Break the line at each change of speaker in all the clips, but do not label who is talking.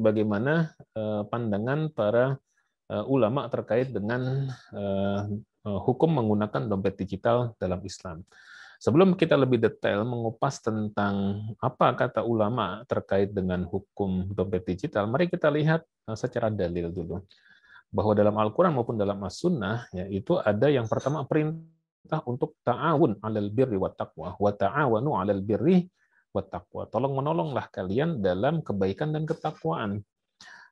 bagaimana pandangan para ulama terkait dengan hukum menggunakan dompet digital dalam Islam. Sebelum kita lebih detail mengupas tentang apa kata ulama terkait dengan hukum dompet digital, mari kita lihat secara dalil dulu. Bahwa dalam Al-Quran maupun dalam As-Sunnah, ya, itu ada yang pertama perintah untuk ta'awun 'alal birri wat taqwa, wa ta'awanu 'alal birri wat taqwa. Tolong-menolonglah kalian dalam kebaikan dan ketakwaan.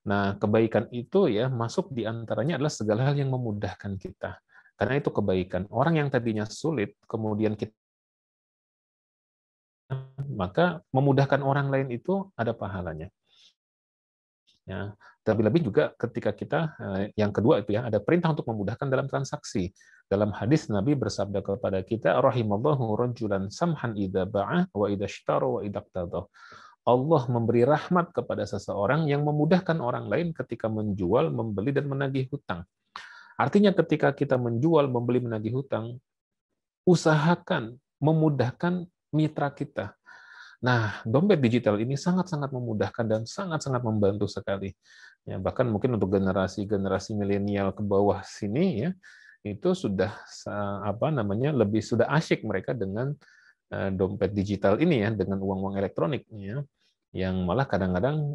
Nah, kebaikan itu ya masuk di antaranya adalah segala hal yang memudahkan kita. Karena itu kebaikan. Orang yang tadinya sulit, kemudian kita maka memudahkan orang lain itu ada pahalanya. Ya, terlebih-lebih juga ketika kita yang kedua itu ya ada perintah untuk memudahkan dalam transaksi. Dalam hadis Nabi bersabda kepada kita, rahimallahu rajulan samhan idza ba'a wa idza ishtara wa idza iqtada. Allah memberi rahmat kepada seseorang yang memudahkan orang lain ketika menjual, membeli dan menagih hutang. Artinya ketika kita menjual, membeli, menagih hutang, usahakan memudahkan mitra kita. Nah, dompet digital ini sangat-sangat memudahkan dan sangat-sangat membantu sekali. Ya, bahkan mungkin untuk generasi-generasi milenial ke bawah sini ya, itu sudah lebih sudah asyik mereka dengan dompet digital ini ya, dengan uang-uang elektronik ya, yang malah kadang-kadang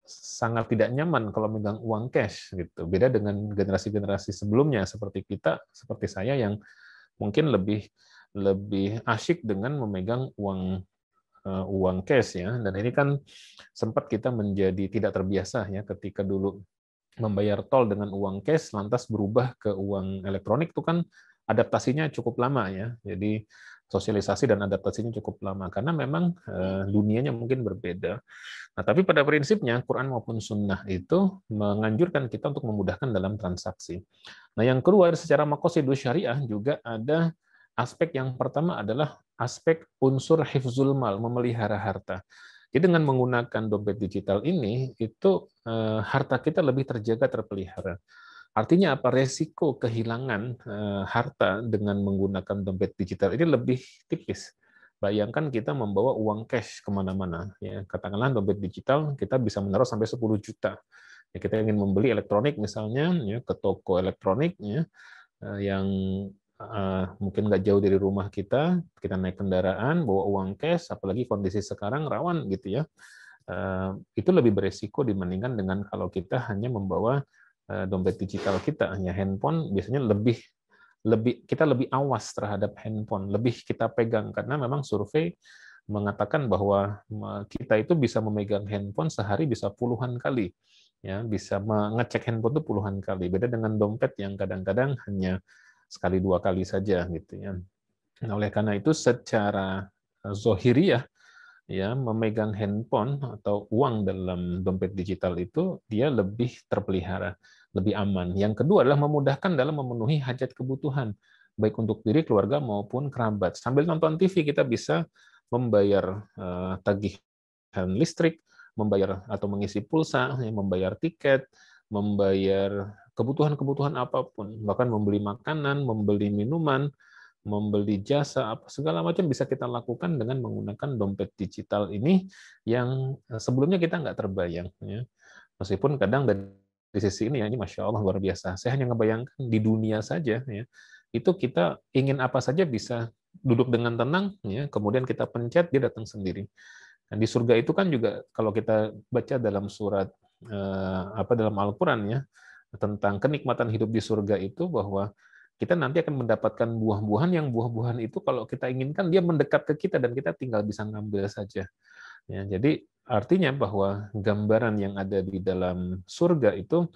sangat tidak nyaman kalau megang uang cash gitu. Beda dengan generasi-generasi sebelumnya seperti kita, seperti saya yang mungkin lebih asyik dengan memegang uang cash ya. Dan ini kan sempat kita menjadi tidak terbiasa ya ketika dulu membayar tol dengan uang cash lantas berubah ke uang elektronik itu kan adaptasinya cukup lama ya. Jadi sosialisasi dan adaptasinya cukup lama karena memang dunianya mungkin berbeda. Nah, tapi pada prinsipnya Quran maupun Sunnah itu menganjurkan kita untuk memudahkan dalam transaksi. Nah, yang kedua secara maqasidus syariah juga ada aspek yang pertama adalah aspek unsur hifzul mal, memelihara harta. Jadi dengan menggunakan dompet digital ini, itu harta kita lebih terjaga, terpelihara. Artinya apa? Resiko kehilangan harta dengan menggunakan dompet digital ini lebih tipis. Bayangkan kita membawa uang cash kemana-mana. Ya, katakanlah dompet digital kita bisa menaruh sampai 10 juta. Ya, kita ingin membeli elektronik misalnya ya, ke toko elektronik ya, yang mungkin nggak jauh dari rumah kita naik kendaraan, bawa uang cash, apalagi kondisi sekarang rawan gitu ya, itu lebih beresiko dibandingkan dengan kalau kita hanya membawa dompet digital kita, hanya handphone biasanya kita lebih awas terhadap handphone, lebih kita pegang karena memang survei mengatakan bahwa kita itu bisa memegang handphone sehari bisa puluhan kali, ya bisa mengecek handphone itu puluhan kali. Beda dengan dompet yang kadang-kadang hanya sekali dua kali saja gitu ya. Nah, oleh karena itu secara zohiriyah ya memegang handphone atau uang dalam dompet digital itu dia lebih terpelihara, lebih aman. Yang kedua adalah memudahkan dalam memenuhi hajat kebutuhan baik untuk diri, keluarga maupun kerabat. Sambil nonton TV kita bisa membayar tagihan listrik, membayar atau mengisi pulsa, membayar tiket, membayar kebutuhan-kebutuhan apapun, bahkan membeli makanan, membeli minuman, membeli jasa, apa segala macam bisa kita lakukan dengan menggunakan dompet digital ini yang sebelumnya kita nggak terbayang. Ya. Meskipun kadang dari sisi ini ya, ini Masya Allah luar biasa. Saya hanya ngebayangkan di dunia saja, ya, itu kita ingin apa saja bisa duduk dengan tenang, ya, kemudian kita pencet, dia datang sendiri. Dan di surga itu kan juga kalau kita baca dalam surat dalam Al-Quran ya tentang kenikmatan hidup di surga itu bahwa kita nanti akan mendapatkan buah-buahan yang buah-buahan itu kalau kita inginkan dia mendekat ke kita dan kita tinggal bisa ngambil saja. Ya, jadi artinya bahwa gambaran yang ada di dalam surga itu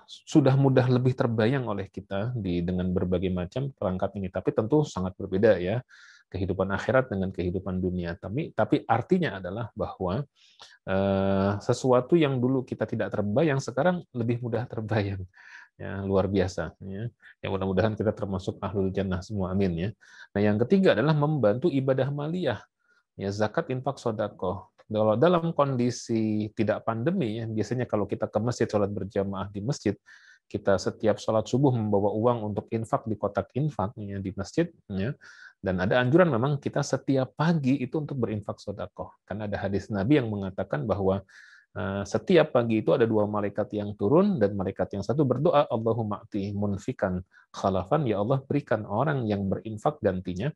sudah mudah lebih terbayang oleh kita dengan berbagai macam perangkat ini. Tapi tentu sangat berbeda ya kehidupan akhirat dengan kehidupan dunia. Tapi artinya adalah bahwa sesuatu yang dulu kita tidak terbayang sekarang lebih mudah terbayang. Ya, luar biasa ya. Ya mudah-mudahan kita termasuk ahlul jannah semua, amin ya. Nah, yang ketiga adalah membantu ibadah maliyah. Ya, zakat, infak, sedekah. Kalau dalam kondisi tidak pandemi ya, biasanya kalau kita ke masjid sholat berjamaah di masjid, kita setiap sholat subuh membawa uang untuk infak di kotak infak ya, di masjid ya. Dan ada anjuran memang kita setiap pagi itu untuk berinfak sodakoh. Karena ada hadis Nabi yang mengatakan bahwa setiap pagi itu ada dua malaikat yang turun, dan malaikat yang satu berdoa, Allahumma ati munfikan khalafan, ya Allah berikan orang yang berinfak gantinya.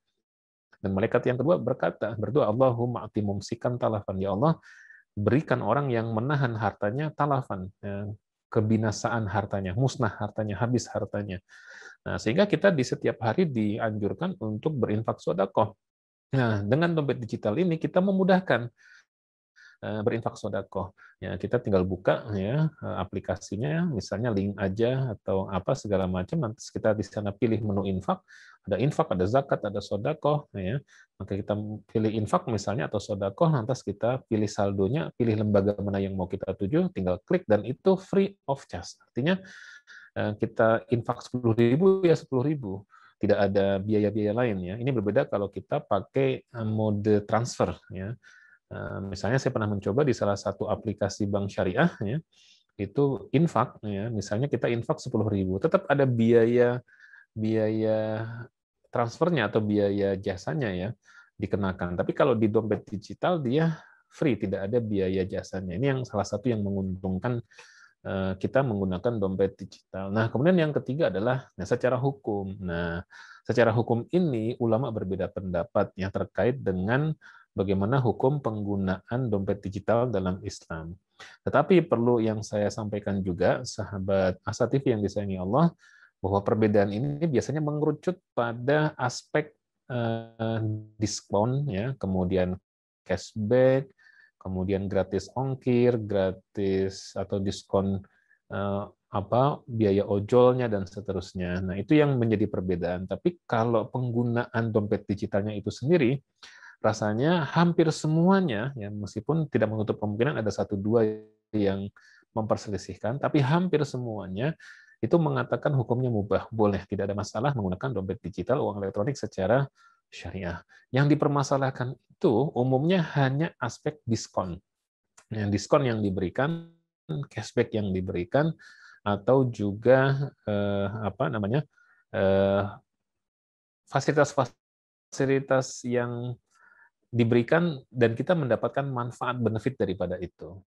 Dan malaikat yang kedua berdoa, Allahumma ati mumsikan talafan, ya Allah berikan orang yang menahan hartanya talafan, kebinasaan hartanya, musnah hartanya, habis hartanya. Nah, sehingga kita di setiap hari dianjurkan untuk berinfak sodakoh. Nah, dengan dompet digital ini kita memudahkan berinfak sodakoh. Ya, kita tinggal buka ya aplikasinya, misalnya link aja atau apa segala macam. Nanti kita di sana pilih menu infak, ada zakat, ada sodakoh. Ya, maka kita pilih infak misalnya atau sodakoh, lantas kita pilih saldonya, pilih lembaga mana yang mau kita tuju, tinggal klik dan itu free of charge. Artinya kita infak 10.000 ya 10.000. Tidak ada biaya-biaya lain ya. Ini berbeda kalau kita pakai mode transfer ya. Misalnya saya pernah mencoba di salah satu aplikasi bank syariah ya, itu infak ya, misalnya kita infak 10.000, tetap ada biaya biaya transfernya atau biaya jasanya ya dikenakan. Tapi kalau di dompet digital dia free, tidak ada biaya jasanya. Ini yang salah satu yang menguntungkan kita menggunakan dompet digital. Nah, kemudian yang ketiga adalah secara hukum. Nah, secara hukum ini ulama berbeda pendapat yang terkait dengan bagaimana hukum penggunaan dompet digital dalam Islam. Tetapi perlu yang saya sampaikan juga, sahabat Asa TV yang disayangi Allah, bahwa perbedaan ini biasanya mengerucut pada aspek diskon, ya, kemudian cashback, kemudian gratis ongkir, gratis atau diskon biaya ojolnya dan seterusnya. Nah, itu yang menjadi perbedaan. Tapi kalau penggunaan dompet digitalnya itu sendiri, rasanya hampir semuanya, ya meskipun tidak menutup kemungkinan ada satu dua yang memperselisihkan, tapi hampir semuanya itu mengatakan hukumnya mubah, boleh, tidak ada masalah menggunakan dompet digital, uang elektronik secara syariah. Yang dipermasalahkan itu umumnya hanya aspek diskon. Yang diskon yang diberikan, cashback yang diberikan, atau juga fasilitas-fasilitas yang diberikan dan kita mendapatkan manfaat benefit daripada itu.